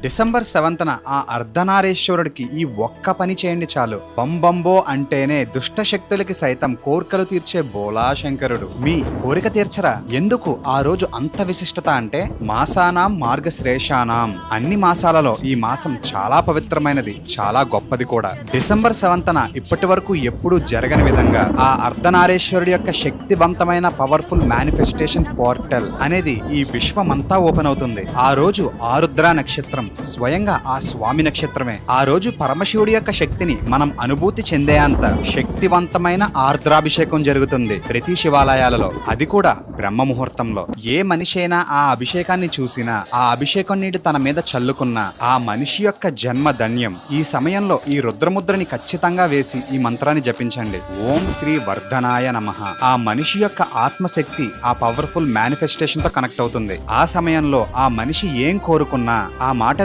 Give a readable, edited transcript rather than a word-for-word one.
December 7న ఆ అర్ధనారీశ్వరుడికి ఈ ఒక్క పని చేయండి చాలు. బంబంబో అంటేనే దుష్ట శక్తులకి సైతం కోర్కెలు తీర్చే బోలాశంకరుడు. మీ కోరిక తీర్చరా? ఎందుకు ఆ రోజు అంత విశిష్టత అంటే మాసానాం మార్గశ్రేషానాం, అన్ని మాసాలలో ఈ మాసం చాలా పవిత్రమైనది, చాలా గొప్పది కూడా. డిసెంబర్ 7న ఇప్పటి వరకు ఎప్పుడూ జరగని విధంగా ఆ అర్ధనారీశ్వరుడి యొక్క శక్తివంతమైన పవర్ఫుల్ మేనిఫెస్టేషన్ పోర్టల్ అనేది ఈ విశ్వమంతా ఓపెన్ అవుతుంది. ఆ రోజు ఆరుద్ర నక్షత్రం స్వయంగా ఆ స్వామి నక్షత్రమే. ఆ రోజు పరమశివుడి యొక్క శక్తిని మనం అనుభూతి చెందే అంత శక్తివంతమైన ఆర్ద్రాభిషేకం జరుగుతుంది ప్రతి శివాలయాలలో, అది కూడా బ్రహ్మ ముహూర్తంలో. ఏ మనిషి అయినా ఆ అభిషేకాన్ని చూసినా, ఆ అభిషేకం నీటి తన మీద చల్లుకున్నా ఆ మనిషి యొక్క జన్మ ధన్యం. ఈ సమయంలో ఈ రుద్రముద్రని ఖచ్చితంగా వేసి ఈ మంత్రాన్ని జపించండి. ఓం శ్రీ వర్ధనాయ నమః. ఆ మనిషి యొక్క ఆత్మశక్తి ఆ పవర్ఫుల్ మేనిఫెస్టేషన్ తో కనెక్ట్ అవుతుంది. ఆ సమయంలో ఆ మనిషి ఏం కోరుకున్నా ఆ మాట